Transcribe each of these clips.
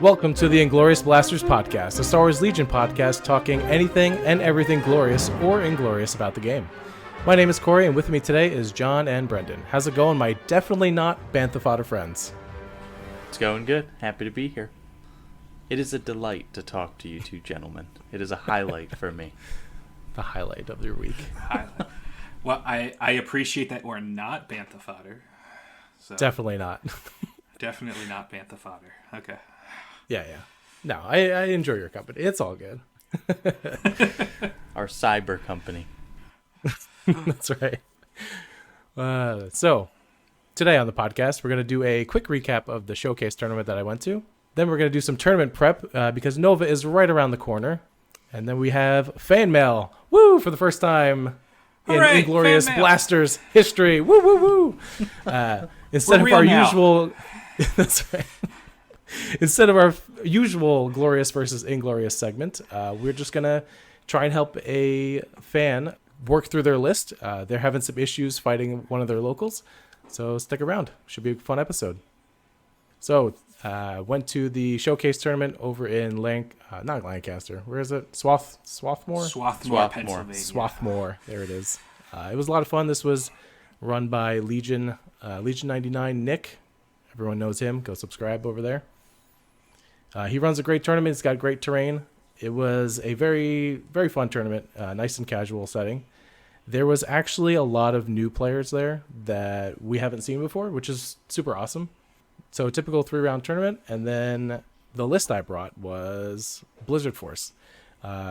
Welcome to the Inglorious Blasters podcast, a Star Wars Legion podcast talking anything and everything glorious or inglorious about the game. My name is Koray, and with me today is John and Brendan. How's it going, my definitely not Bantha Fodder friends? It's going good. Happy to be here. It is a delight to talk to you two gentlemen. It is a highlight for me. The highlight of your week. Well, I appreciate that we're not Bantha Fodder. So Definitely not. definitely not Bantha Fodder. Okay. Yeah. No, I enjoy your company. It's all good. Our cyber company. That's right. So, today on the podcast, we're going to do a quick recap of the showcase tournament that I went to. Then we're going to do some tournament prep because Nova is right around the corner. And then we have fan mail. Woo! For the first time Hooray, in Inglorious fan mail. Blasters history. Woo, woo, woo! Instead of real our now. usual... That's right. Instead of our usual glorious versus inglorious segment, we're just going to try and help a fan work through their list. They're having some issues fighting one of their locals, so stick around. Should be a fun episode. So, went to the showcase tournament over in not Lancaster. Where is it? Swarthmore? Swarthmore, Pennsylvania. Swarthmore. There it is. It was a lot of fun. This was run by Legion 99 Nick. Everyone knows him. Go subscribe over there. He runs a great tournament. It's got great terrain. It was a very, very fun tournament. Nice and casual setting. There was actually a lot of new players there that we haven't seen before, which is super awesome. So a typical 3-round tournament. And then the list I brought was Blizzard Force.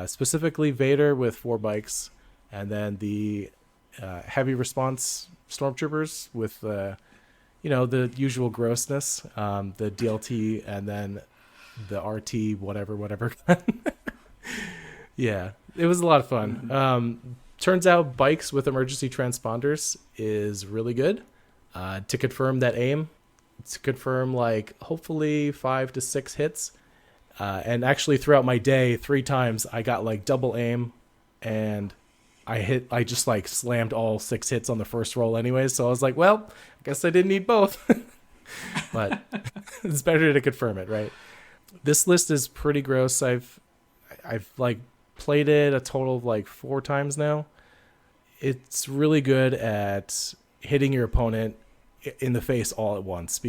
Specifically Vader with 4 bikes. And then the heavy response Stormtroopers with the usual grossness. The DLT and then the RT whatever. Yeah, it was a lot of fun. Turns out bikes with emergency transponders is really good. To confirm that aim, to confirm hopefully 5 to 6 hits. And actually throughout my day, 3 times I got double aim, and I just slammed all 6 hits on the first roll anyways. So I was like, well, I guess I didn't need both. But it's better to confirm it, right? This list is pretty gross. I've played it a total of 4 times now. It's really good at hitting your opponent in the face all at once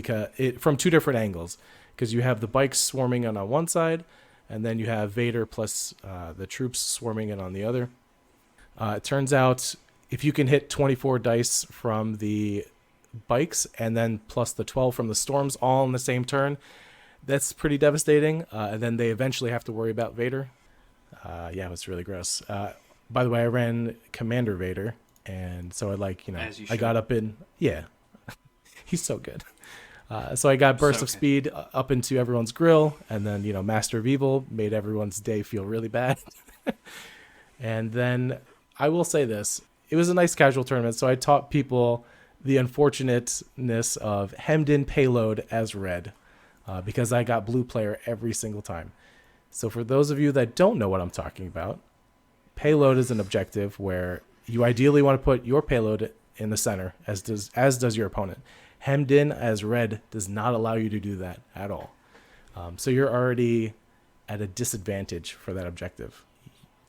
from 2 different angles. Because you have the bikes swarming in on one side, and then you have Vader plus the troops swarming in on the other. It turns out if you can hit 24 dice from the bikes and then plus the 12 from the storms all in the same turn, that's pretty devastating. And then they eventually have to worry about Vader. Yeah, it was really gross. By the way, I ran Commander Vader, and so I got up in... Yeah, he's so good. So I got Burst of Speed up into everyone's grill, and then, Master of Evil made everyone's day feel really bad. And then I will say this. It was a nice casual tournament, so I taught people the unfortunateness of hemmed in payload as red, because I got blue player every single time. So for those of you that don't know what I'm talking about, payload is an objective where you ideally want to put your payload in the center, as does your opponent. Hemmed in as red does not allow you to do that at all. So you're already at a disadvantage for that objective.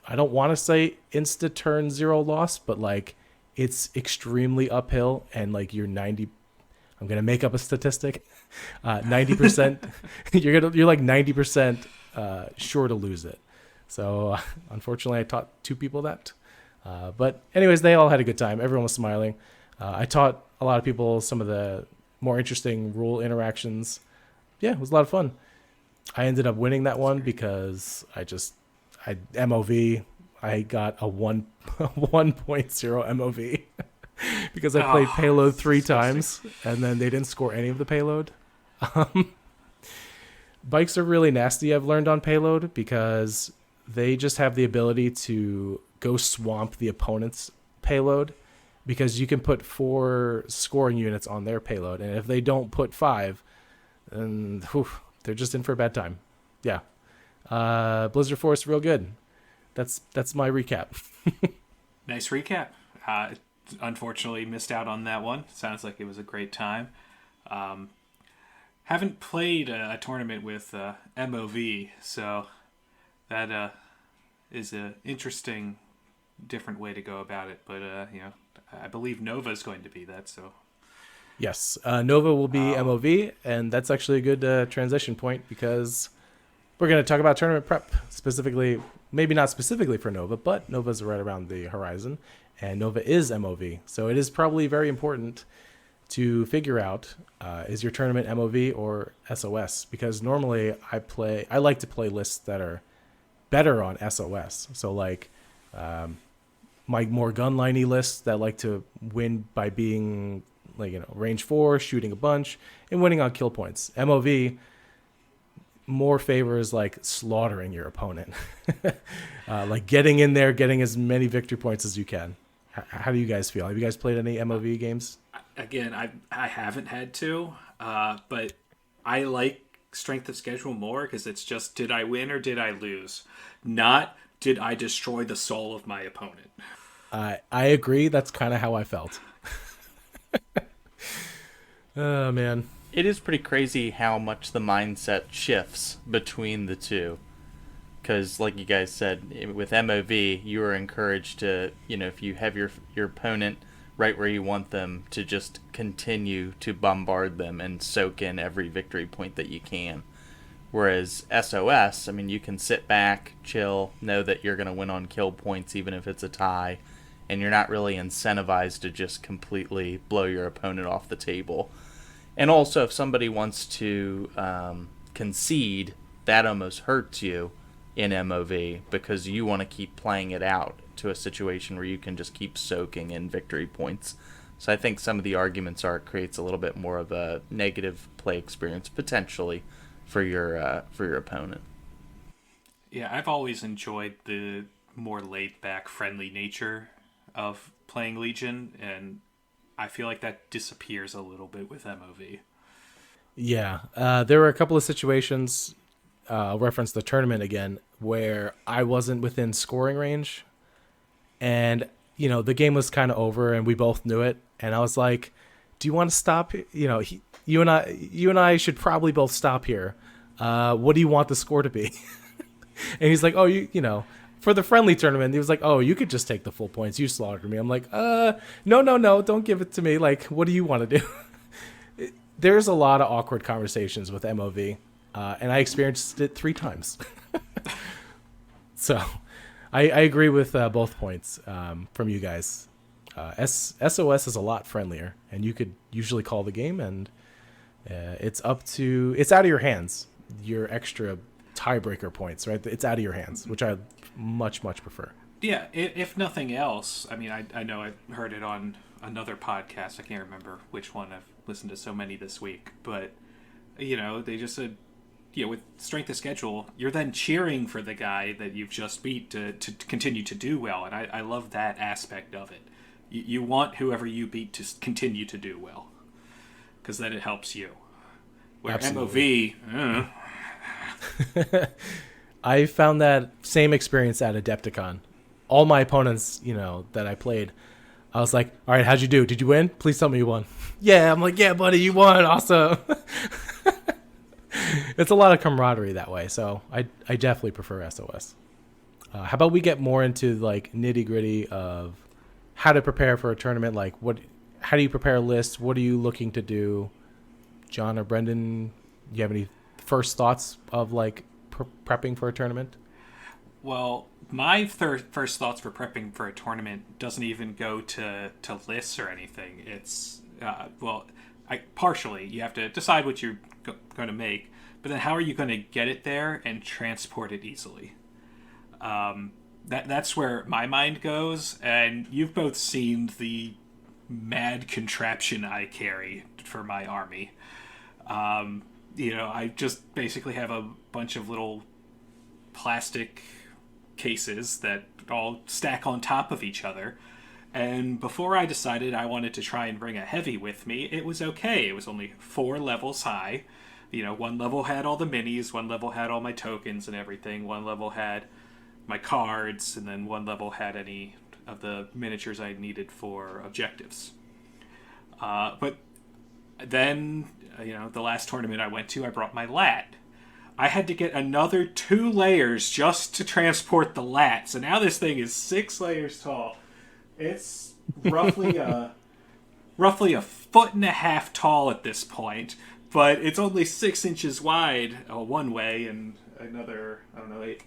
I don't want to say insta turn 0 loss, but it's extremely uphill, and you're 90. I'm gonna make up a statistic. 90%. you're 90% sure to lose it. So unfortunately, I taught 2 people that. But anyways, they all had a good time. Everyone was smiling. I taught a lot of people some of the more interesting rule interactions. Yeah, it was a lot of fun. I ended up winning that one because I MOV. I got a 1.0 MOV because I played payload 3 times, and then they didn't score any of the payload. Bikes are really nasty, I've learned, on payload, because they just have the ability to go swamp the opponent's payload, because you can put 4 scoring units on their payload, and if they don't put 5, then they're just in for a bad time. Yeah. Blizzard Force, real good. That's my recap. Nice recap. Unfortunately, missed out on that one. Sounds like it was a great time. Haven't played a tournament with MOV, so that is a interesting, different way to go about it. But I believe Nova's going to be that. So Yes, Nova will be MOV, and that's actually a good transition point because we're going to talk about tournament prep specifically. Maybe not specifically for Nova, but Nova's right around the horizon, and Nova is MOV, so it is probably very important to figure out is your tournament MOV or SOS, because normally I like to play lists that are better on SOS. So like my more gunliney lists that like to win by being like range 4, shooting a bunch, and winning on kill points. MOV more favors like slaughtering your opponent, like getting in there, getting as many victory points as you can. How do you guys feel? Have you guys played any MOV games? Again, I haven't had to, but I like strength of schedule more because it's just, did I win or did I lose? Not, did I destroy the soul of my opponent? I agree. That's kind of how I felt. Oh, man. It is pretty crazy how much the mindset shifts between the two. Because, like you guys said, with MOV, you are encouraged to, if you have your opponent right where you want them, to just continue to bombard them and soak in every victory point that you can. Whereas SOS, I mean, you can sit back, chill, know that you're going to win on kill points even if it's a tie, and you're not really incentivized to just completely blow your opponent off the table. And also, if somebody wants to concede, that almost hurts you in MOV because you want to keep playing it out to a situation where you can just keep soaking in victory points. So I think some of the arguments are it creates a little bit more of a negative play experience potentially for your opponent. Yeah, I've always enjoyed the more laid-back, friendly nature of playing Legion, and I feel like that disappears a little bit with MOV. Yeah, there were a couple of situations, I'll reference the tournament again, where I wasn't within scoring range, and the game was kind of over, and we both knew it, and I was like, "Do you want to stop? You and I should probably both stop here. What do you want the score to be?" And he's like, "Oh, for the friendly tournament," he was like, "Oh, you could just take the full points. You slaughtered me." I'm like, no, don't give it to me. Like, what do you want to do?" There's a lot of awkward conversations with MOV, and I experienced it 3 times. So I agree with both points from you guys. SOS is a lot friendlier, and you could usually call the game, and it's out of your hands. Your extra tiebreaker points, right? It's out of your hands, which I much prefer. Yeah, if nothing else, I mean, I know I heard it on another podcast. I can't remember which one. I've listened to so many this week, but they just said, with strength of schedule, you're then cheering for the guy that you've just beat to continue to do well, and I love that aspect of it. You want whoever you beat to continue to do well, because then it helps you. Where Absolutely. MOV, I found that same experience at Adepticon. All my opponents, that I played, I was like, "All right, how'd you do? Did you win? Please tell me you won." Yeah, I'm like, "Yeah, buddy, you won. Awesome." It's a lot of camaraderie that way, so I definitely prefer SOS. How about we get more into like nitty gritty of how to prepare for a tournament? Like, how do you prepare a list? What are you looking to do? John or Brendan, do you have any first thoughts of like prepping for a tournament? Well, my first thoughts for prepping for a tournament doesn't even go to lists or anything. It's partially you have to decide what you're going to make, but then how are you going to get it there and transport it easily? That's where my mind goes, and you've both seen the mad contraption I carry for my army. I just basically have a bunch of little plastic cases that all stack on top of each other. And before I decided I wanted to try and bring a heavy with me, it was okay. It was only 4 levels high. One level had all the minis, one level had all my tokens and everything, one level had my cards, and then one level had any of the miniatures I needed for objectives. But then, the last tournament I went to, I brought my lat. I had to get another 2 layers just to transport the lat. So now this thing is 6 layers tall. It's roughly a foot and a half tall at this point, but it's only 6 inches wide one way and another,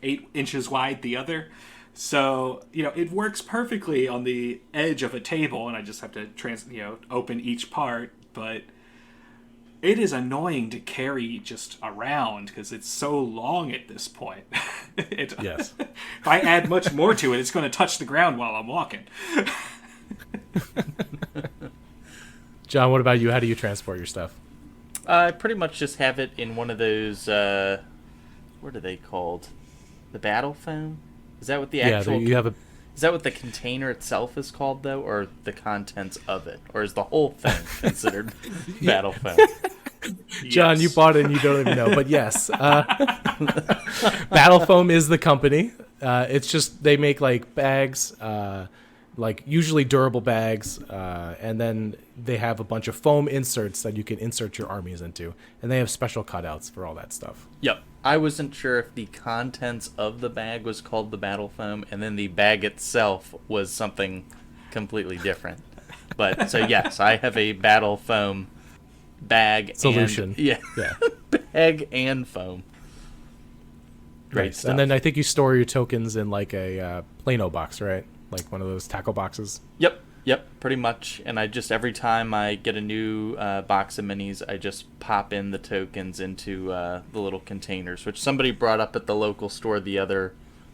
8 inches wide the other. So, it works perfectly on the edge of a table, and I just have to open each part, but it is annoying to carry just around because it's so long at this point. Yes. If I add much more to it, it's going to touch the ground while I'm walking. John, what about you? How do you transport your stuff? I pretty much just have it in one of those, what are they called? The battle foam? Is that what the actual... you have a... Is that what the container itself is called, though, or the contents of it? Or is the whole thing considered battle foam? John, Yes. you bought it and you don't even know, but yes. Battle Foam is the company. It's just they make like bags, like usually durable bags, and then they have a bunch of foam inserts that you can insert your armies into, and they have special cutouts for all that stuff. Yep. I wasn't sure if the contents of the bag was called the battle foam, and then the bag itself was something completely different. But, so yes, I have a battle foam bag Solution. And, bag and foam. Great Nice. stuff. And then I think you store your tokens in like a Plano box, right? Like one of those tackle boxes. Yep, pretty much. And I just, every time I get a new box of minis, I just pop in the tokens into the little containers, which somebody brought up at the local store the other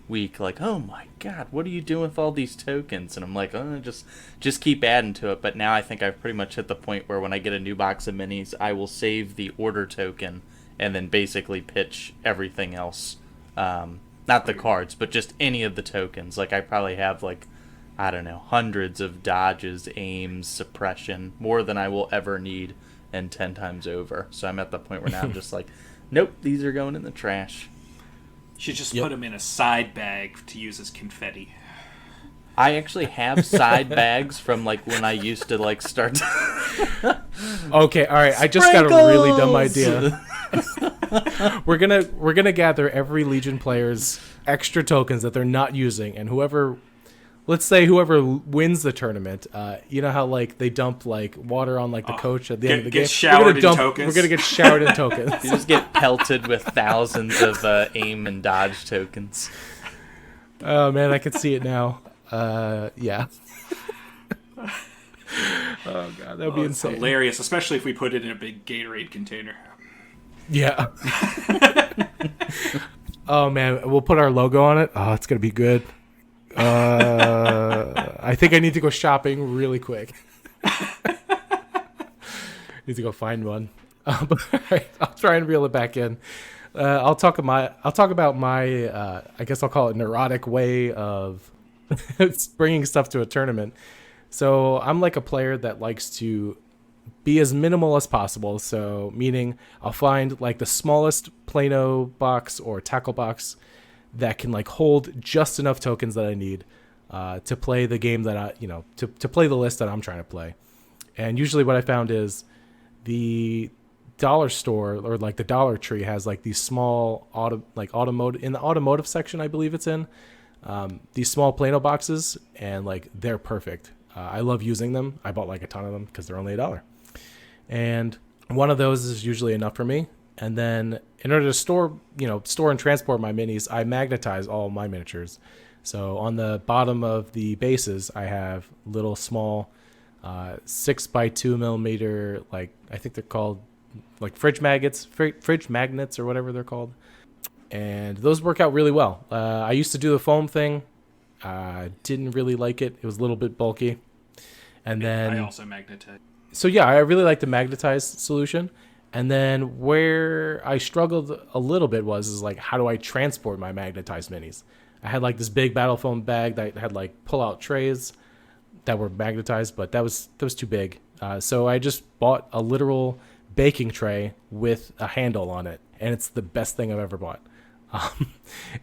week, like, oh my god, what are you doing with all these tokens? And I'm like, oh, just keep adding to it. But now I think I've pretty much hit the point where when I get a new box of minis, I will save the order token and then basically pitch everything else. Not the cards, but just any of the tokens. Like, I probably have, like, I don't know, hundreds of dodges, aims, suppression, more than I will ever need, and 10 times over. So I'm at the point where now I'm just like, nope, these are going in the trash. You should just put them in a side bag to use as confetti. I actually have side bags from, like, when I used to, like, start... Okay, all right. I just got a really dumb idea. We're gonna gather every Legion player's extra tokens that they're not using, and whoever wins the tournament, you know how like they dump like water on like the coach at the end of the game. We're gonna get showered in tokens. You just get pelted with thousands of aim and dodge tokens. Oh man, I can see it now. Yeah. Oh god, that would be insane. Hilarious, especially if we put it in a big Gatorade container. Yeah. Oh man, we'll put our logo on it. Oh, it's gonna be good. I think I need to go shopping really quick. Need to go find one. But, all right, I'll try and reel it back in. I'll talk about my I guess I'll call it neurotic way of bringing stuff to a tournament. So I'm like a player that likes to be as minimal as possible. So meaning I'll find like the smallest Plano box or tackle box that can like hold just enough tokens that I need to play the game that I, to play the list that I'm trying to play. And usually what I found is the dollar store or like the Dollar Tree has like these small automotive in the automotive section, I believe it's in, these small Plano boxes, and like they're perfect. I love using them. I bought like a ton of them because they're only $1. And one of those is usually enough for me. And then in order to store and transport my minis, I magnetize all my miniatures. So on the bottom of the bases, I have little small 6x2 millimeter, like I think they're called like fridge magnets or whatever they're called. And those work out really well. I used to do the foam thing. Didn't really like it. It was a little bit bulky. And then I also magnetize. So yeah, I really like the magnetized solution. And then where I struggled a little bit is like, how do I transport my magnetized minis? I had like this big battle foam bag that had like pull-out trays that were magnetized, but that was too big. So I just bought a literal baking tray with a handle on it, and it's the best thing I've ever bought.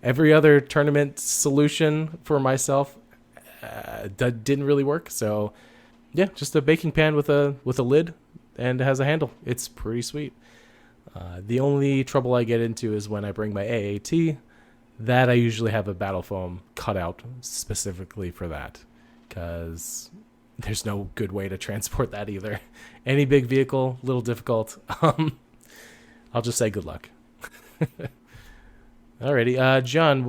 Every other tournament solution for myself that didn't really work. So yeah, just a baking pan with a lid. and it has a handle. It's pretty sweet. The only trouble I get into is when I bring my AAT. That I usually have a battle foam cut out specifically for that, because there's no good way to transport that either. Any big vehicle, a little difficult. I'll just say good luck. Alrighty, John,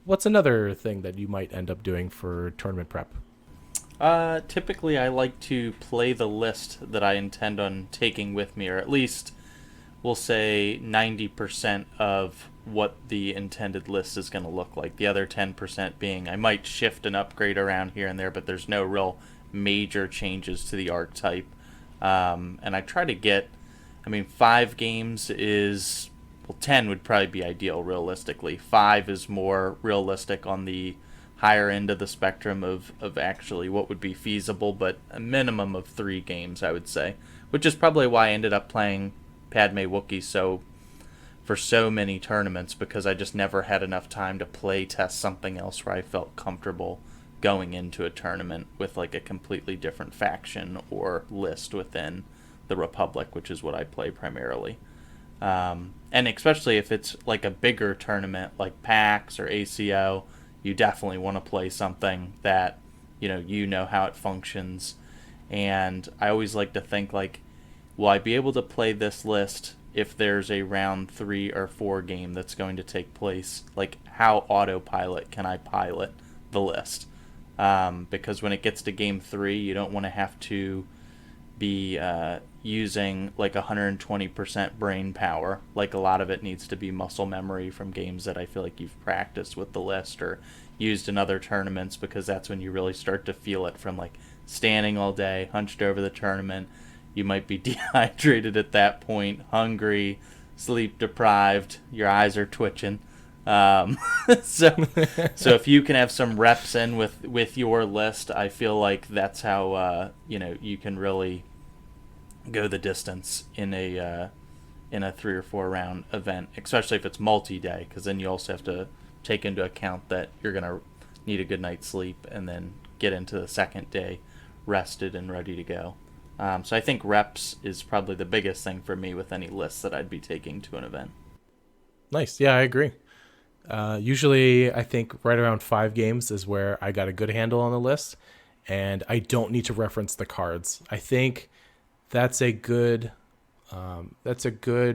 what's another thing that you might end up doing for tournament prep? Typically I like to play the list that I intend on taking with me, or at least we'll say 90% of what the intended list is going to look like. The other 10% being I might shift and upgrade around here and there, but there's no real major changes to the archetype. And I try to get, 5 games is, 10 would probably be ideal realistically. 5 is more realistic on the higher end of the spectrum of actually what would be feasible, but a minimum of 3 games, I would say, which is probably why I ended up playing Padme Wookiee for so many tournaments, because I just never had enough time to play test something else where I felt comfortable going into a tournament with like a completely different faction or list within the Republic, which is what I play primarily. And especially if it's like a bigger tournament like PAX or ACO, you definitely want to play something that you know how it functions. And I always like to think like, will I be able to play this list if there's a round 3 or 4 game that's going to take place? Like, how autopilot can I pilot the list? Because when it gets to game 3, you don't want to have to be using like 120% brain power. Like, a lot of it needs to be muscle memory from games that I feel like you've practiced with the list or used in other tournaments, because that's when you really start to feel it from like standing all day, hunched over the tournament. You might be dehydrated at that point, hungry, sleep deprived, your eyes are twitching. So if you can have some reps in with your list, I feel like that's how you can really go the distance in a 3 or 4 round event, especially if it's multi-day, because then you also have to take into account that you're going to need a good night's sleep and then get into the second day rested and ready to go. So I think reps is probably the biggest thing for me with any lists that I'd be taking to an event. Nice. Yeah, I agree. Usually I think right around 5 games is where I got a good handle on the list, and I don't need to reference the cards. I think that's a good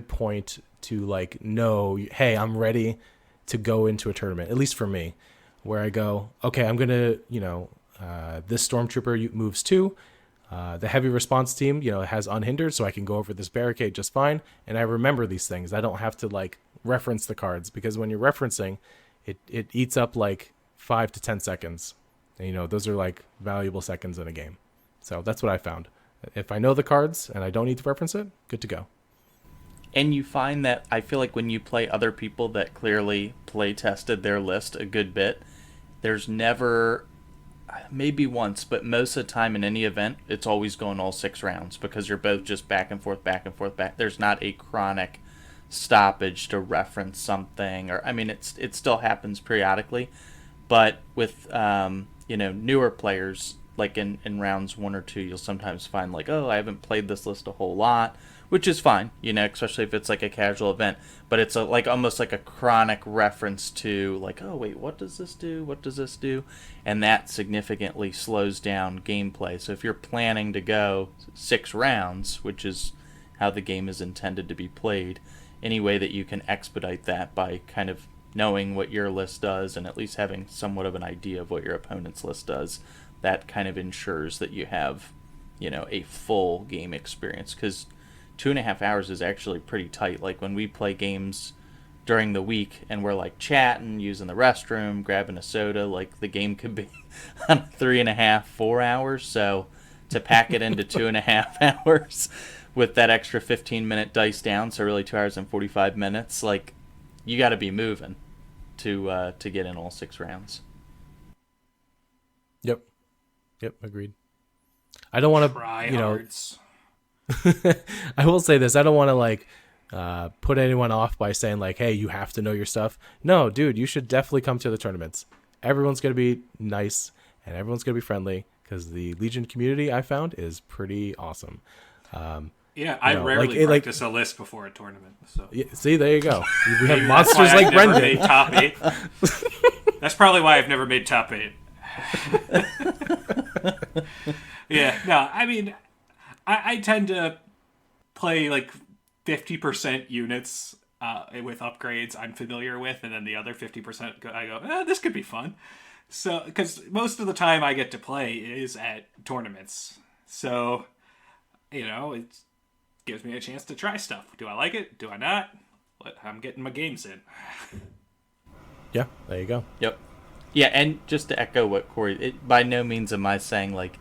point to like know, hey, I'm ready to go into a tournament, at least for me, where I go, okay, I'm going to, this Stormtrooper moves 2. The heavy response team, has unhindered, so I can go over this barricade just fine. And I remember these things. I don't have to like reference the cards, because when you're referencing, it eats up like 5 to 10 seconds. And, those are like valuable seconds in a game. So that's what I found. If I know the cards and I don't need to reference it, good to go. And you find that I feel like when you play other people that clearly play tested their list a good bit, there's never, maybe once, but most of the time in any event, it's always going all 6 rounds, because you're both just back and forth. There's not a chronic stoppage to reference something, or it still happens periodically, but with newer players, like in rounds 1 or 2, you'll sometimes find like, oh, I haven't played this list a whole lot, which is fine, especially if it's like a casual event, but it's almost like a chronic reference to like, oh wait, what does this do, and that significantly slows down gameplay. So if you're planning to go 6 rounds, which is how the game is intended to be played, any way that you can expedite that by kind of knowing what your list does and at least having somewhat of an idea of what your opponent's list does, that kind of ensures that you have a full game experience, because 2.5 hours is actually pretty tight. Like when we play games during the week and we're like chatting, using the restroom, grabbing a soda, like the game could be 3.5, 4 hours. So to pack it into 2.5 hours with that extra 15-minute dice down, so really 2 hours and 45 minutes, like you got to be moving to get in all 6 rounds. Yep, agreed. I don't want to, I will say this. I don't want to like put anyone off by saying like, hey, you have to know your stuff. No, dude, you should definitely come to the tournaments. Everyone's going to be nice and everyone's going to be friendly, because the Legion community I found is pretty awesome. Yeah, I rarely practice a list before a tournament. So Yeah, see, there you go. We have maybe monsters that's why like I've never Brendan. made top 8. That's probably why I've never made top 8. Yeah, no, I mean, I tend to play like 50% units with upgrades I'm familiar with, and then the other 50% I go, this could be fun. So, because most of the time I get to play is at tournaments. So, it gives me a chance to try stuff. Do I like it? Do I not? I'm getting my games in. Yeah, there you go. Yep. Yeah, and just to echo what Koray, by no means am I saying, like,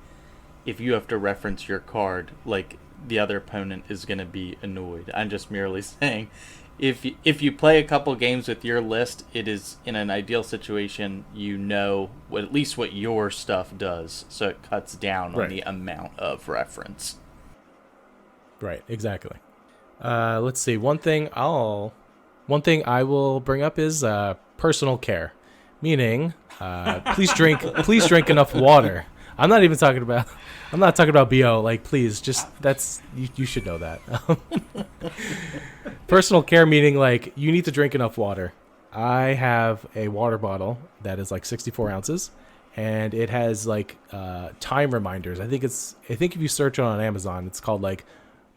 if you have to reference your card, like, the other opponent is going to be annoyed. I'm just merely saying, if you play a couple games with your list, it is, in an ideal situation, at least what your stuff does, so it cuts down on the amount of reference. Right, exactly. Let's see. One thing I will bring up is personal care, meaning please drink enough water. I'm not talking about BO. Like, please, just you should know that. Personal care meaning like you need to drink enough water. I have a water bottle that is like 64 ounces, and it has like time reminders. I think if you search it on Amazon, it's called like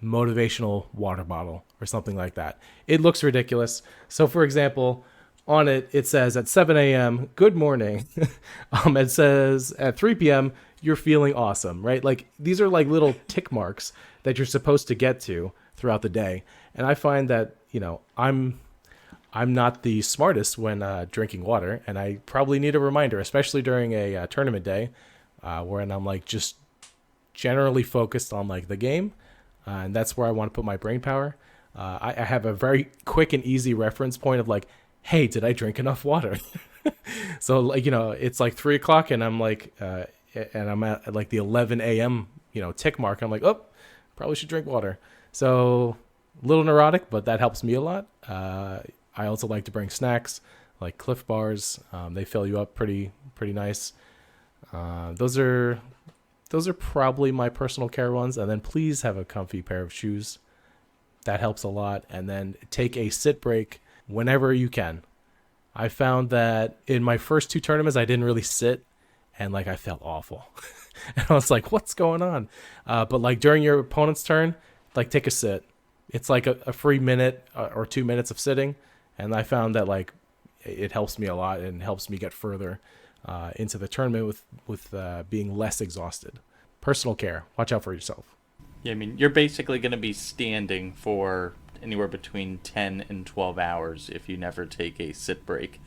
motivational water bottle or something like that. It looks ridiculous. So for example, on it says at 7 a.m. good morning. It says at 3 p.m. you're feeling awesome, right? Like these are like little tick marks that you're supposed to get to throughout the day. And I find that, I'm not the smartest when drinking water, and I probably need a reminder, especially during a tournament day, when I'm like just generally focused on like the game. And that's where I want to put my brain power. I have a very quick and easy reference point of like, hey, did I drink enough water? So like, it's like 3 o'clock and I'm like, and I'm at like the 11 a.m., tick mark. I'm like, oh, probably should drink water. So a little neurotic, but that helps me a lot. I also like to bring snacks like Cliff Bars. They fill you up pretty nice. Those are probably my personal care ones. And then please have a comfy pair of shoes. That helps a lot. And then take a sit break whenever you can. I found that in my first 2 tournaments, I didn't really sit, and like I felt awful. And I was like, what's going on? But like during your opponent's turn, like take a sit. It's like a free minute or 2 minutes of sitting. And I found that like it helps me a lot and helps me get further into the tournament with being less exhausted. Personal care. Watch out for yourself. Yeah, I mean, you're basically going to be standing for anywhere between 10 and 12 hours if you never take a sit break.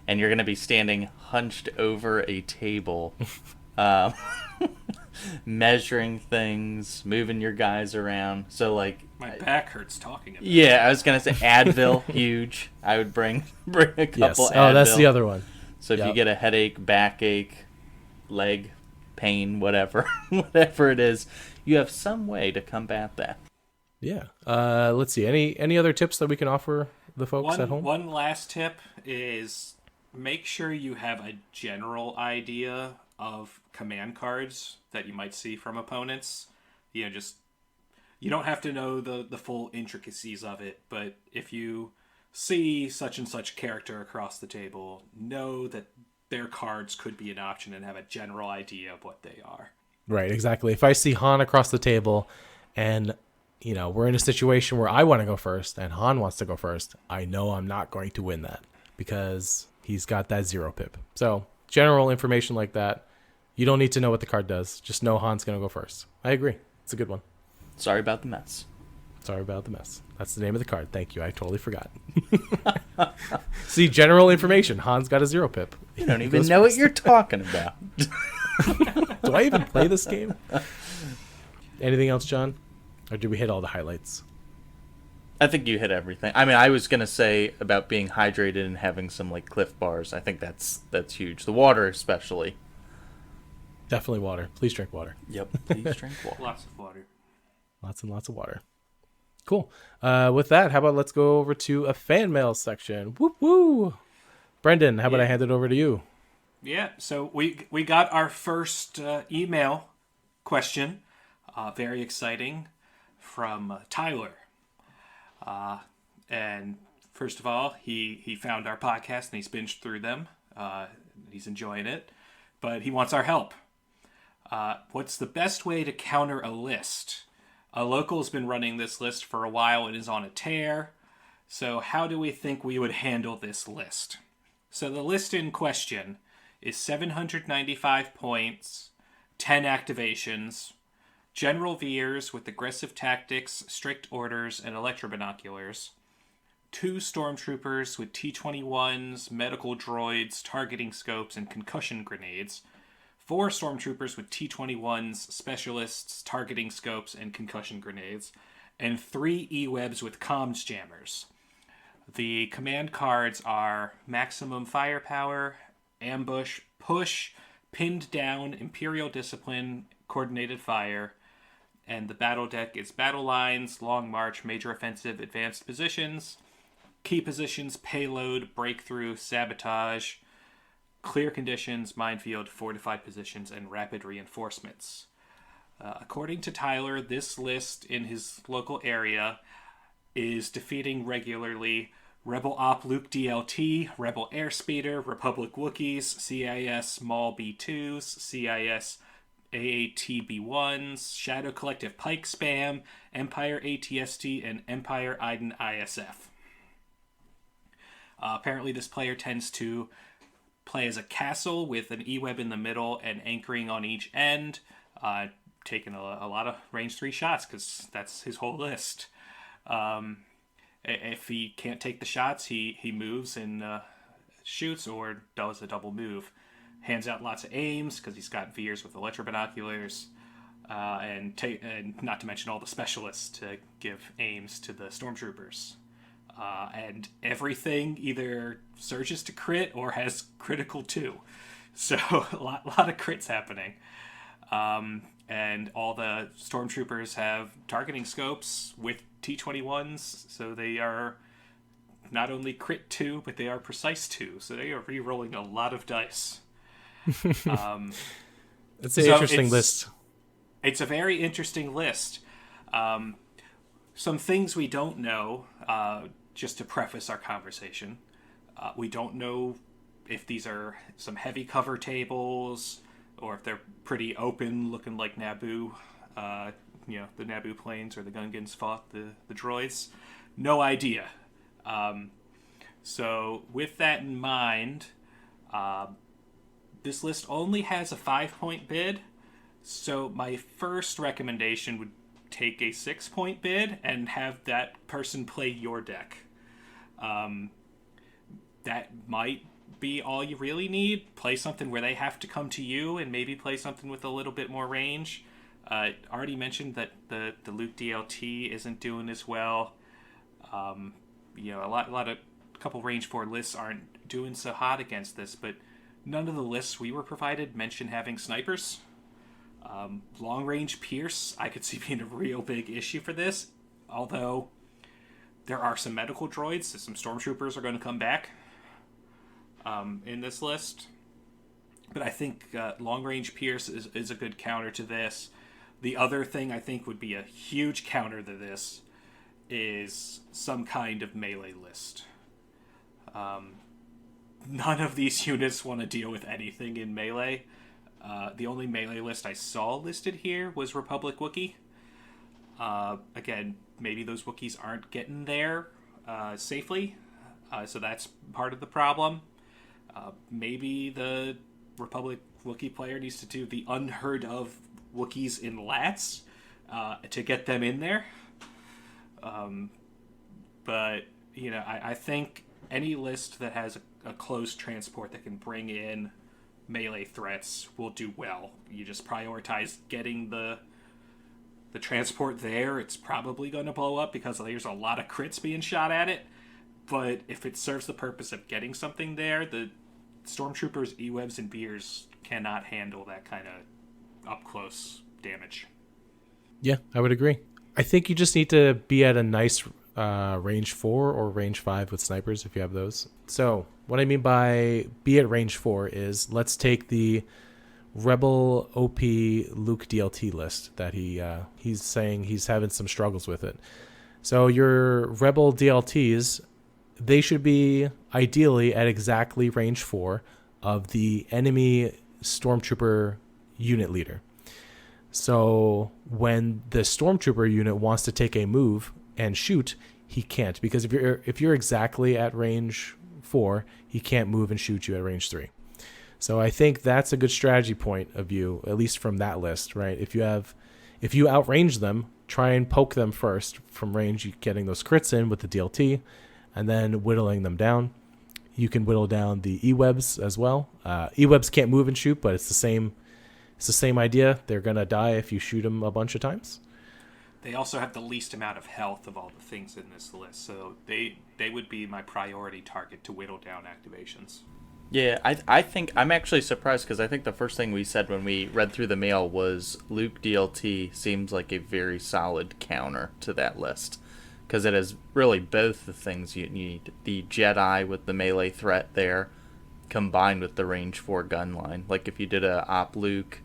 And you're going to be standing hunched over a table, measuring things, moving your guys around. So, like... My back hurts talking about it. Yeah, I was going to say Advil, huge. I would bring a couple Advil. Oh, that's the other one. So if you get a headache, backache, leg pain, whatever it is, you have some way to combat that. Yeah. Let's see. Any other tips that we can offer the folks at home? One last tip is make sure you have a general idea of command cards that you might see from opponents. You don't have to know the full intricacies of it, but if you see such and such character across the table, know that their cards could be an option and have a general idea of what they are. Right, exactly. If I see Han across the table and, we're in a situation where I want to go first and Han wants to go first, I know I'm not going to win that because he's got that 0 pip. So general information like that, you don't need to know what the card does. Just know Han's going to go first. I agree. It's a good one. Sorry about the mess. Sorry about the mess. That's the name of the card. Thank you. I totally forgot. See, general information. Han's got a 0 pip. You don't even know what you're talking about. Do I even play this game? Anything else, John? Or did we hit all the highlights? I think you hit everything. I mean, I was going to say about being hydrated and having some like Cliff Bars. I think that's huge. The water especially. Definitely water. Please drink water. Yep. Please drink water. Lots of water. Lots and lots of water. Cool. With that, how about let's go over to a fan mail section. Whoop woo. Brendan, how about I hand it over to you? Yeah, so we got our first email question. Very exciting. from Tyler. And first of all, he found our podcast and he's binged through them. He's enjoying it, but he wants our help. What's the best way to counter a list? A local's been running this list for a while and is on a tear. So how do we think we would handle this list? So the list in question is 795 points, 10 activations, general Veers with aggressive tactics, strict orders, and electrobinoculars, 2 stormtroopers with T-21s, medical droids, targeting scopes, and concussion grenades, 4 stormtroopers with T-21s, specialists, targeting scopes, and concussion grenades, and 3 E-webs with comms jammers. The command cards are maximum firepower, ambush, push, pinned down, imperial discipline, coordinated fire, and the battle deck is battle lines, long march, major offensive, advanced positions, key positions, payload, breakthrough, sabotage, clear conditions, minefield, fortified positions, and rapid reinforcements. According to Tyler, this list in his local area is defeating regularly Rebel Op Luke DLT, Rebel Airspeeder, Republic Wookiees, CIS Maul B2s, CIS AAT B1s, Shadow Collective Pike Spam, Empire ATST, and Empire Iden ISF. Apparently this player tends to play as a castle with an E-web in the middle and anchoring on each end, taking a lot of range 3 shots because that's his whole list. If he can't take the shots, he moves and shoots or does a double move. Hands out lots of aims because he's got Veers with electrobinoculars, and not to mention all the specialists to give aims to the stormtroopers. And everything either surges to crit or has critical 2. So a lot of crits happening. And all the stormtroopers have targeting scopes with T-21s, so they are not only crit 2, but they are precise 2. So they are re-rolling a lot of dice. It's an interesting list. It's a very interesting list. Some things we don't know, just to preface our conversation. We don't know if these are some heavy cover tables or if they're pretty open, looking like Naboo, the Naboo planes or the Gungans fought the droids. No idea. So with that in mind, this list only has a 5-point bid. So my first recommendation would take a 6-point bid and have that person play your deck. That might be all you really need. Play something where they have to come to you, and maybe play something with a little bit more range. Already mentioned that the Luke DLT isn't doing as well. A couple range 4 lists aren't doing so hot against this, but none of the lists we were provided mention having snipers. Long range Pierce, I could see being a real big issue for this, although there are some medical droids, so some stormtroopers are going to come back in this list. But I think long-range Pierce is a good counter to this. The other thing I think would be a huge counter to this is some kind of melee list. None of these units want to deal with anything in melee. The only melee list I saw listed here was Republic Wookiee. Again, maybe those Wookiees aren't getting there safely, so that's part of the problem. Maybe the Republic Wookiee player needs to do the unheard of Wookiees in lats to get them in there. But, I think any list that has a close transport that can bring in melee threats will do well. You just prioritize getting the transport there. It's probably going to blow up because there's a lot of crits being shot at it. But if it serves the purpose of getting something there, the stormtroopers, E-webs, and Veers cannot handle that kind of up-close damage. Yeah, I would agree. I think you just need to be at a nice range 4 or range 5 with snipers if you have those. So what I mean by be at range 4 is let's take the Rebel OP Luke DLT list that he's saying he's having some struggles with it. So your Rebel DLTs, they should be ideally at exactly range 4 of the enemy Stormtrooper unit leader. So when the Stormtrooper unit wants to take a move and shoot, he can't, because if you're exactly at range 4, he can't move and shoot you at range 3. So I think that's a good strategy point of view, at least from that list, right? If you outrange them, try and poke them first from range, getting those crits in with the DLT, and then whittling them down. You can whittle down the E-webs as well. E-webs can't move and shoot, but it's the same idea. They're gonna die if you shoot them a bunch of times. They also have the least amount of health of all the things in this list, so they would be my priority target to whittle down activations. Yeah, I think I'm actually surprised, because I think the first thing we said when we read through the mail was Luke DLT seems like a very solid counter to that list, because it has really both the things you need. The Jedi with the melee threat there, combined with the range 4 gun line. Like if you did a Op Luke,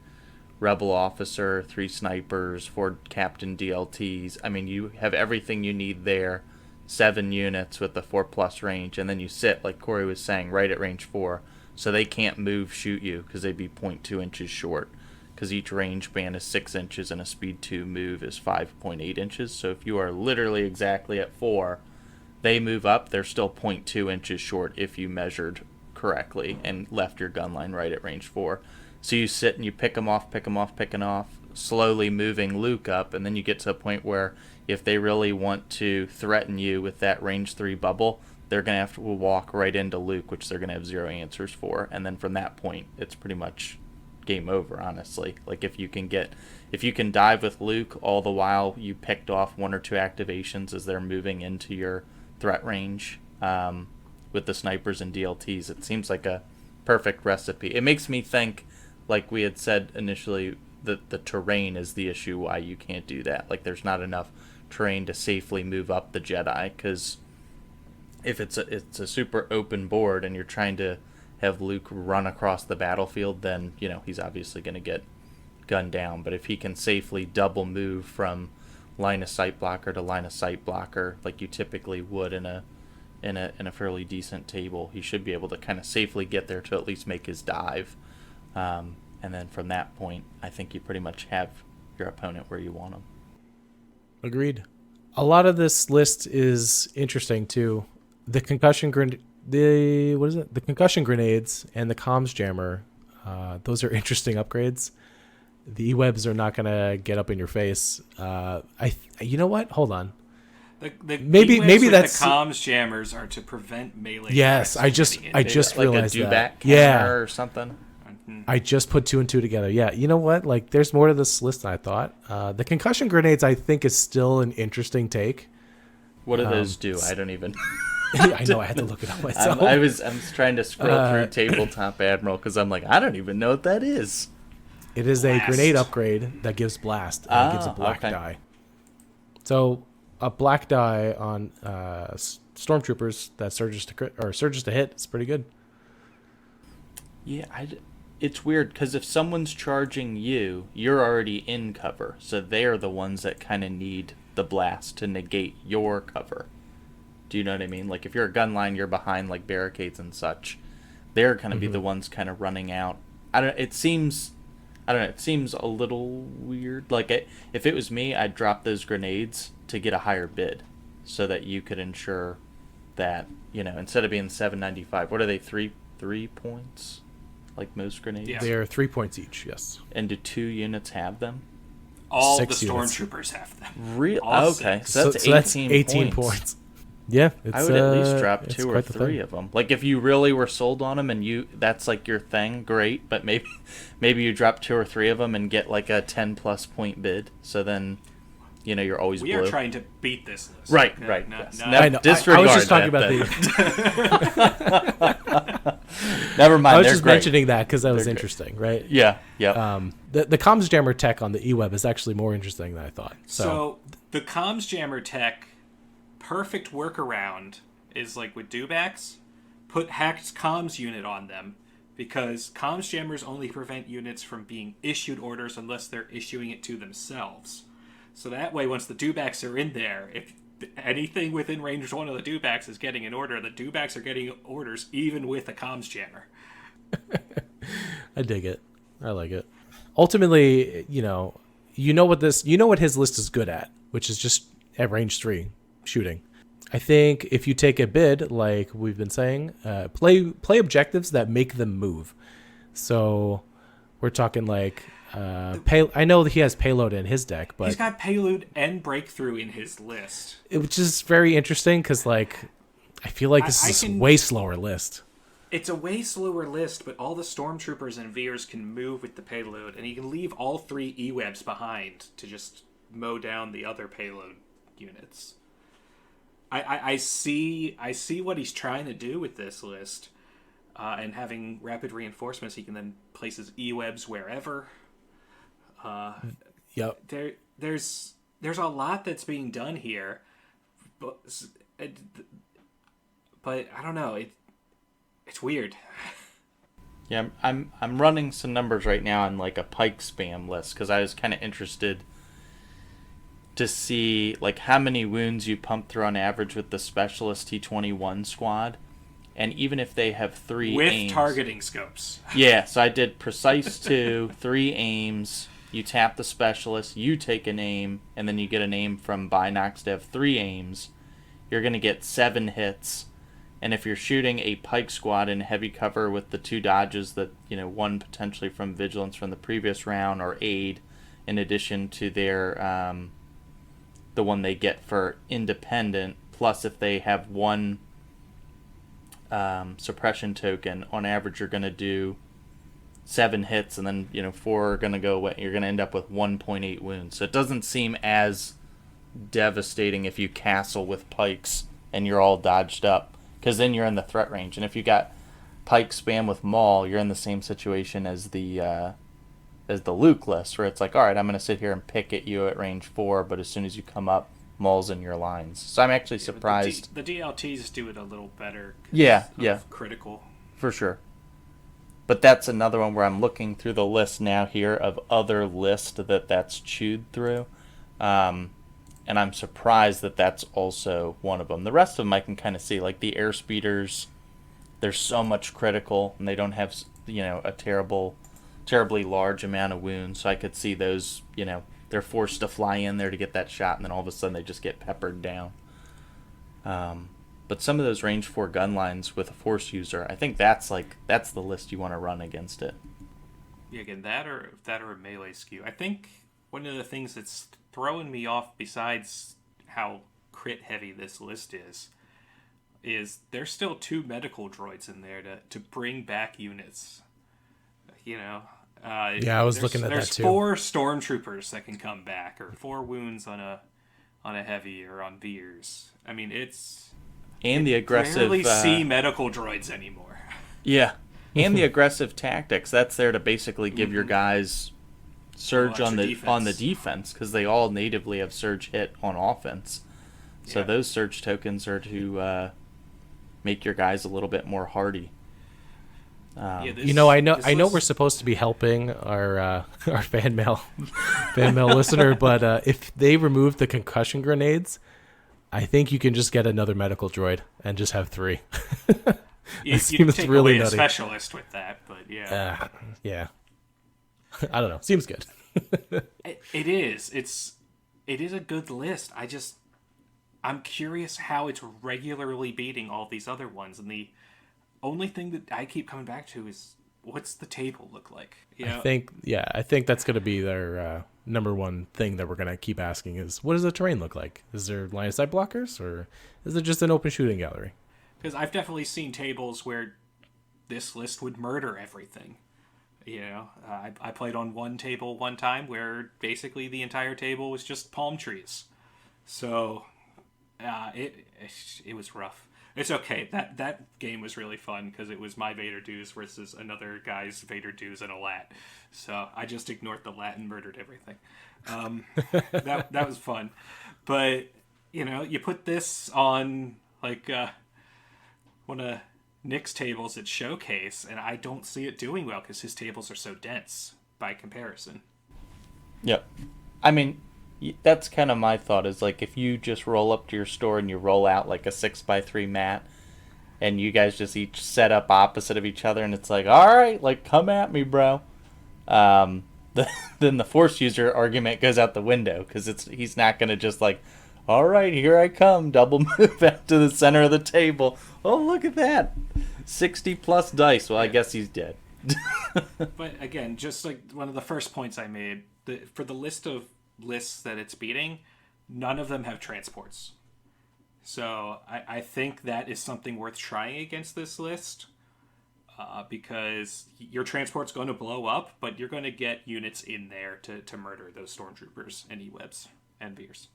Rebel Officer, 3 snipers, 4 Captain DLTs, I mean, you have everything you need there. 7 units with the 4+ range, and then you sit, like Koray was saying, right at range 4, so they can't move, shoot you, because they'd be 0.2 inches short, because each range band is 6 inches and a speed 2 move is 5.8 inches. So if you are literally exactly at 4, they move up, they're still 0.2 inches short if you measured correctly and left your gun line right at range 4. So you sit and you pick them off, slowly moving Luke up, and then you get to a point where if they really want to threaten you with that range 3 bubble, they're going to have to walk right into Luke, which they're going to have 0 answers for. And then from that point, it's pretty much game over, honestly. Like if you can dive with Luke all the while you picked off 1 or 2 activations as they're moving into your threat range with the snipers and DLTs, it seems like a perfect recipe. It makes me think, like we had said initially, that the terrain is the issue why you can't do that. Like there's not enough terrain to safely move up the Jedi, because if it's a super open board and you're trying to have Luke run across the battlefield, then he's obviously going to get gunned down. But if he can safely double move from line of sight blocker to line of sight blocker, like you typically would in a fairly decent table, he should be able to kind of safely get there to at least make his dive. And then from that point, I think you pretty much have your opponent where you want him. Agreed. A lot of this list is interesting too. The concussion the concussion grenades and the comms jammer. Those are interesting upgrades. The E-webs are not gonna get up in your face. You know what? Hold on. Maybe that's the comms jammers are to prevent melee. Yes, I just realized like a that. Yeah, or something. I just put 2 and 2 together. Yeah, you know what? Like, there's more to this list than I thought. The concussion grenades, I think, is still an interesting take. What do those do? I don't even. I know. I had to look it up myself. I'm trying to scroll through Tabletop Admiral because I'm like, I don't even know what that is. It is blast. A grenade upgrade that gives blast and it gives a black die. So a black die on stormtroopers that surges to crit or surges to hit is pretty good. Yeah, it's weird because if someone's charging you, you're already in cover, so they're the ones that kind of need the blast to negate your cover. Do you know what I mean? Like if you're a gun line, you're behind like barricades and such. They're going to be the ones kind of running out. It seems a little weird. Like if it was me, I'd drop those grenades to get a higher bid, so that you could ensure that instead of being 795, what are they 3 points? Like most grenades? Yeah. They are 3 points each, yes. And do 2 units have them? All 6 the units. Stormtroopers have them. Really? Okay, so that's 18 points. Yeah, I would at least drop 2 or 3 of them. Like if you really were sold on them and that's like your thing, great. But maybe you drop 2 or 3 of them and get like a 10+ point bid. So then, you're always We blue. are trying to beat this list. Right. Yes. I know. I was just talking about the. Never mind. I was they're just great. mentioning that because that was interesting, right? Yeah. The comms jammer tech on the E-web is actually more interesting than I thought. So the comms jammer tech, perfect workaround is like with dewbacks, put hacked comms unit on them, because comms jammers only prevent units from being issued orders unless they're issuing it to themselves. So that way, once the dewbacks are in there, if anything within range 1 of the dewbacks is getting an order, the dewbacks are getting orders even with a comms jammer. I dig it. I like it. Ultimately, you know what his list is good at, which is just at range 3 shooting. I think if you take a bid, like we've been saying, play objectives that make them move. So we're talking like I know that he has payload in his deck, but he's got payload and breakthrough in his list, which is very interesting because like I feel like this is a way slower list. It's a way slower list, but all the stormtroopers and Veers can move with the payload, and he can leave all 3 E-webs behind to just mow down the other payload units. I see what he's trying to do with this list, and having rapid reinforcements, he can then place his E-webs wherever. Yep. There's a lot that's being done here, but I don't know. It's weird. Yeah, I'm running some numbers right now on like a Pike spam list because I was kind of interested to see like how many wounds you pump through on average with the Specialist T-21 squad, and even if they have 3 with aims, targeting scopes. Yeah, so I did precise 2, 3 aims. You tap the Specialist, you take an aim, and then you get an aim from Binox to have 3 aims. You're going to get 7 hits. And if you're shooting a Pike squad in heavy cover with the 2 dodges that, one potentially from Vigilance from the previous round or aid, in addition to their, the one they get for Independent, plus if they have 1 suppression token, on average you're going to do 7 hits, and then, 4 are going to go away. You're going to end up with 1.8 wounds. So it doesn't seem as devastating if you castle with Pikes and you're all dodged up, because then you're in the threat range. And if you got Pike spam with Maul, you're in the same situation as the Luke list, where it's like, all right, I'm going to sit here and pick at you at range 4, but as soon as you come up, Maul's in your lines. So I'm actually surprised. The DLTs do it a little better. Yeah. Critical. For sure. But that's another one where I'm looking through the list now here of other lists that's chewed through. And I'm surprised that that's also one of them. The rest of them I can kind of see, like the airspeeders, there's so much critical, and they don't have, a terribly large amount of wounds. So I could see those, they're forced to fly in there to get that shot, and then all of a sudden they just get peppered down. But some of those range 4 gun lines with a force user, I think that's the list you want to run against it. Yeah, again, that or a melee skew. I think one of the things that's throwing me off, besides how crit heavy this list is there's still 2 medical droids in there to bring back units. Yeah, I was looking at that too. There's 4 stormtroopers that can come back, or 4 wounds on a heavy or on Veers. I mean, and the aggressive. Rarely see medical droids anymore. Yeah, and the aggressive tactics. That's there to basically give your guys surge on the defense, because they all natively have surge hit on offense. So those surge tokens are to make your guys a little bit more hardy. I know we're supposed to be helping our fan mail listener, but if they remove the concussion grenades, I think you can just get another medical droid and just have 3. You can take really away a specialist with that, but yeah. Yeah. I don't know. Seems good. It is. It is a good list. I'm curious how it's regularly beating all these other ones, and the only thing that I keep coming back to is, what's the table look like? I think that's going to be their number one thing that we're going to keep asking is, what does the terrain look like? Is there line of sight blockers, or is it just an open shooting gallery? Because I've definitely seen tables where this list would murder everything. I played on one table one time where basically the entire table was just palm trees. So it was rough. It's okay. That game was really fun because it was my Vader dues versus another guy's Vader dues and a lat. So I just ignored the lat and murdered everything. That was fun. But you put this on like one of Nick's tables at Showcase, and I don't see it doing well because his tables are so dense by comparison. Yep. I mean, that's kind of my thought is like if you just roll up to your store and you roll out like a 6x3 mat and you guys just each set up opposite of each other and it's like, all right, like come at me, bro. Then the force user argument goes out the window because he's not going to just like, all right, here I come, double move out to the center of the table. Oh, look at that. 60 plus dice. Well, I guess he's dead. But again, just like one of the first points I made, for the list of lists that it's beating, none of them have transports. So I think that is something worth trying against this list, because your transport's going to blow up, but you're going to get units in there to murder those stormtroopers and E-webs and Veers.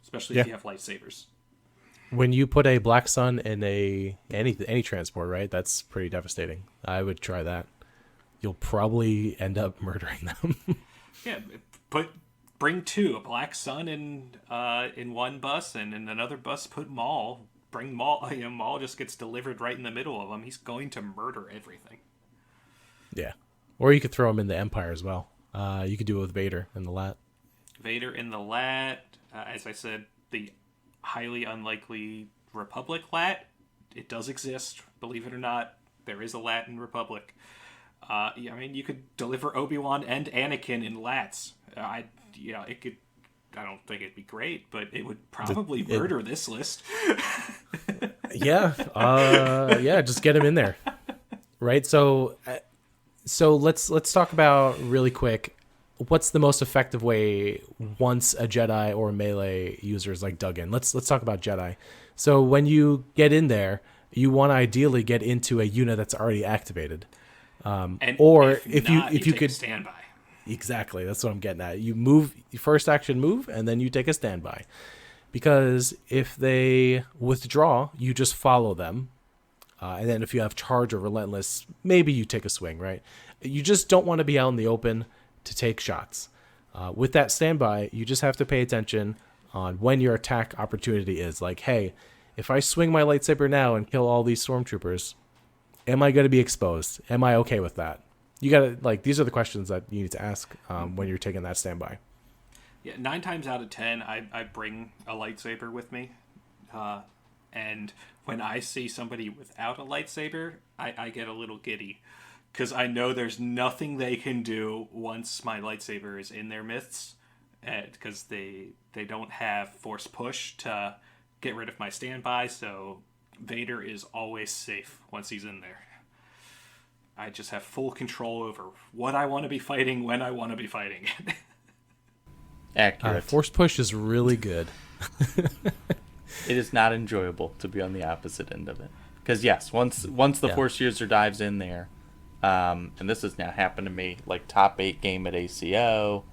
Especially if you have lightsabers. When you put a Black Sun in any transport, right? That's pretty devastating. I would try that. You'll probably end up murdering them. Yeah, bring two, a Black Sun in one bus, and in another bus put Maul. Bring Maul. Maul just gets delivered right in the middle of them. He's going to murder everything. Yeah, or you could throw him in the Empire as well. You could do it with Vader in the lat. Vader in the lat. As I said, the highly unlikely Republic lat. It does exist, believe it or not. There is a lat in Republic. I mean, you could deliver Obi-Wan and Anakin in lats. It could. I don't think it'd be great, but it would probably murder this list. Yeah, just get him in there, right? So let's talk about really quick. What's the most effective way once a Jedi or a melee user is like dug in? Let's talk about Jedi. So when you get in there, you want to ideally get into a unit that's already activated. Or if you could stand by. Exactly, that's what I'm getting at. You move, first action move, and then you take a standby. Because if they withdraw, you just follow them. And then if you have charge or relentless, maybe you take a swing, right? You just don't want to be out in the open to take shots. With that standby, you just have to pay attention on when your attack opportunity is. Like, hey, if I swing my lightsaber now and kill all these stormtroopers, am I going to be exposed? Am I okay with that? You gotta, like, these are the questions that you need to ask when you're taking that standby. Yeah, 9 times out of 10, I bring a lightsaber with me. And when I see somebody without a lightsaber, I get a little giddy. Because I know there's nothing they can do once my lightsaber is in their midst. Because they don't have force push to get rid of my standby, so Vader is always safe once he's in there. I just have full control over what I want to be fighting when I want to be fighting it. Accurate. Force push is really good. It is not enjoyable to be on the opposite end of it. Because yes, once the force user dives in there, and this has now happened to me, like top 8 game at ACO.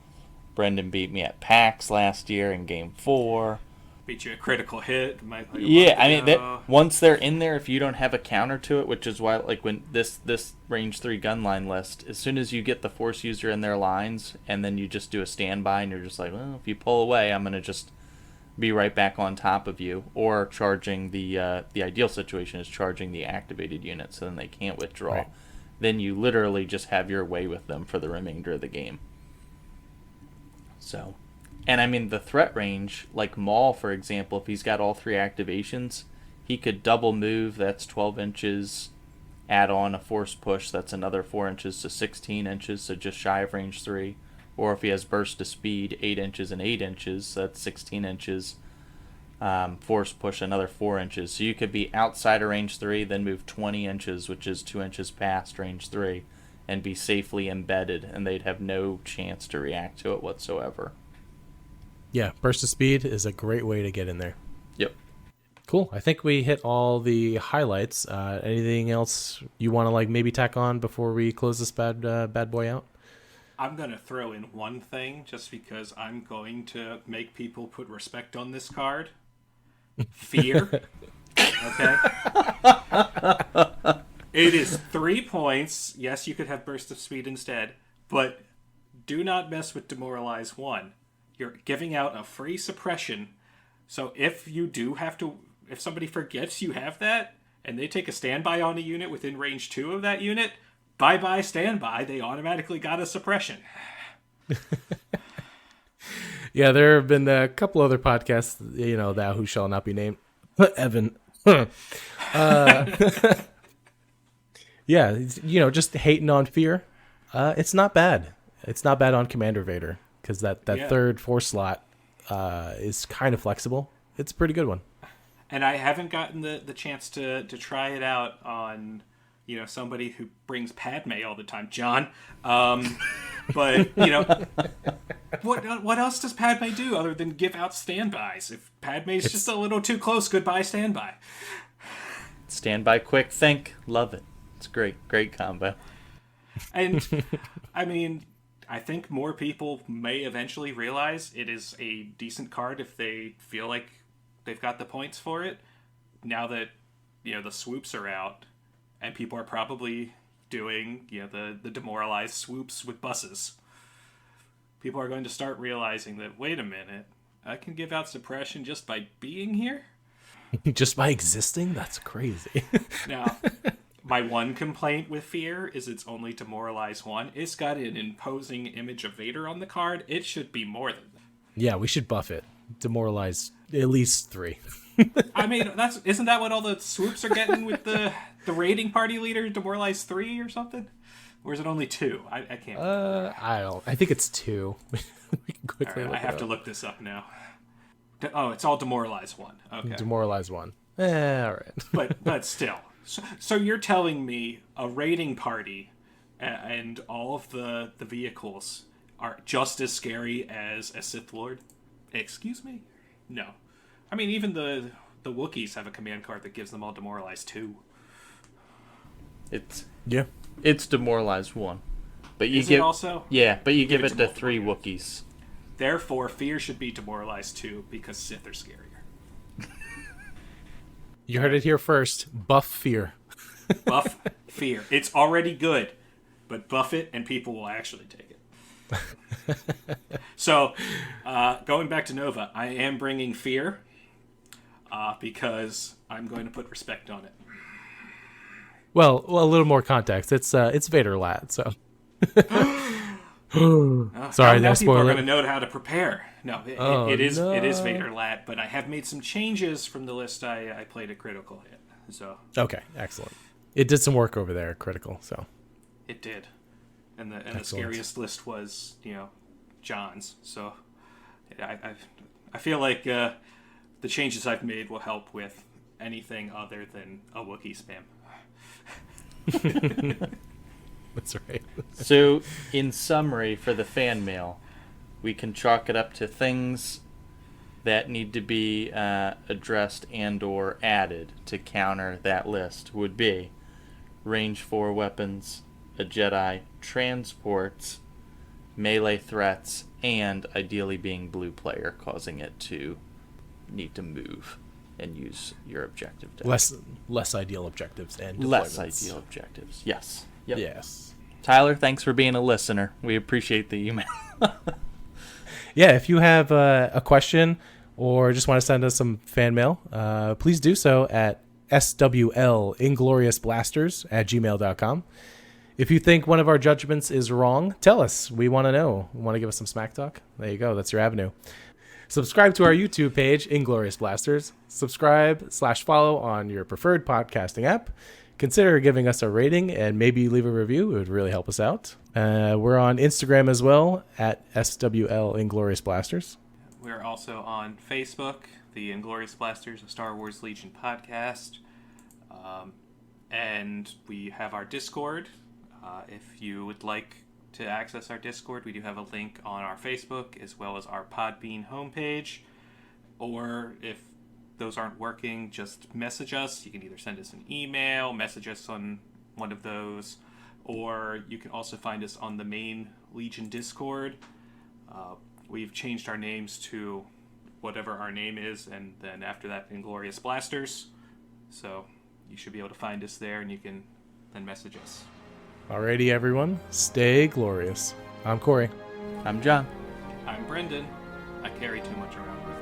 Brendan beat me at PAX last year in game 4. Beat you a critical hit. Yeah, I mean, once they're in there, if you don't have a counter to it, which is why, like, when this range 3 gun line list, as soon as you get the force user in their lines, and then you just do a standby, and you're just like, well, if you pull away, I'm gonna just be right back on top of you, or charging the ideal situation is charging the activated unit, so then they can't withdraw. Right. Then you literally just have your way with them for the remainder of the game. So. And I mean, the threat range, like Maul, for example, if he's got all 3 activations, he could double move, that's 12 inches, add on a force push, that's another 4 inches to 16 inches, so just shy of range 3. Or if he has burst of speed, 8 inches and 8 inches, that's 16 inches, force push, another 4 inches. So you could be outside of range 3, then move 20 inches, which is 2 inches past range 3, and be safely embedded, and they'd have no chance to react to it whatsoever. Yeah, burst of speed is a great way to get in there. Yep. Cool. I think we hit all the highlights. Anything else you want to like maybe tack on before we close this bad boy out? I'm going to throw in one thing just because I'm going to make people put respect on this card. Fear. Okay? It is 3 points. Yes, you could have burst of speed instead, but do not mess with Demoralize 1. You're giving out a free suppression, so if you do have to if somebody forgets you have that, and they take a standby on a unit within range 2 of that unit, bye-bye standby, they automatically got a suppression. Yeah, there have been a couple other podcasts, thou who shall not be named, Evan. Yeah, just hating on fear. It's not bad. It's not bad on Commander Vader, because that third force slot is kind of flexible. It's a pretty good one. And I haven't gotten the chance to try it out on, somebody who brings Padme all the time, John. But, what else does Padme do other than give out standbys? If Padme's just a little too close, goodbye standby. Standby, quick, think, love it. It's great combo. And, I mean, I think more people may eventually realize it is a decent card if they feel like they've got the points for it. Now that, the swoops are out, and people are probably doing, the demoralized swoops with buses. People are going to start realizing that, wait a minute, I can give out suppression just by being here? Just by existing? That's crazy. Now, my one complaint with Fear is it's only demoralize 1. It's got an imposing image of Vader on the card. It should be more than that. Yeah, we should buff it. Demoralize at least 3. I mean, isn't that what all the swoops are getting with the raiding party leader? Demoralize 3 or something? Or is it only 2? I can't. I think it's 2. We can quickly right, look I have to look this up now. Oh, it's all demoralize 1. Okay. Demoralize 1. All right. but still. So you're telling me a raiding party and all of the vehicles are just as scary as a Sith Lord? Excuse me? No. I mean, even the Wookiees have a command card that gives them all demoralized 2. It's demoralized 1. But you Is it also? Yeah, but you give it to 3 Wookiees. Therefore, Fear should be demoralized 2 because Sith are scarier. You heard it here first. Buff Fear. Buff Fear. It's already good, but buff it and people will actually take it. So, going back to Nova, I am bringing Fear because I'm going to put respect on it. Well, a little more context. It's Vader Lat, so. Sorry, now that's people are spoiler. going to know how to prepare. No, it is Vader Lat, but I have made some changes from the list I played at Critical Hit. So okay, excellent. It did some work over there at Critical, so it did, and the scariest list was John's. So I feel like the changes I've made will help with anything other than a Wookiee spam. That's right. So, in summary, for the fan mail, we can chalk it up to things that need to be addressed and or added to counter that list would be range 4 weapons, a Jedi, transports, melee threats, and ideally being blue player, causing it to need to move and use your objective deck. Less ideal objectives and deployments. Less ideal objectives. Yes. Yep. Yes. Tyler, thanks for being a listener. We appreciate the email. Yeah, if you have a question or just want to send us some fan mail, please do so at swlingloriousblasters@gmail.com. If you think one of our judgments is wrong, tell us. We want to know. Want to give us some smack talk? There you go. That's your avenue. Subscribe to our YouTube page, Inglorious Blasters. Subscribe/follow on your preferred podcasting app. Consider giving us a rating and maybe leave a review. It would really help us out. We're on Instagram as well at SWL Inglorious Blasters. We're also on Facebook, the Inglorious Blasters, a Star Wars Legion podcast. And we have our Discord. If you would like to access our Discord, we do have a link on our Facebook as well as our Podbean homepage. Or if those aren't working, just message us. You can either send us an email, message us on one of those, or you can also find us on the main Legion Discord. We've changed our names to whatever our name is, and then after that, Inglorious Blasters. So you should be able to find us there, and you can then message us. Alrighty, everyone. Stay glorious. I'm Koray. I'm John. I'm Brendan. I carry too much around with me.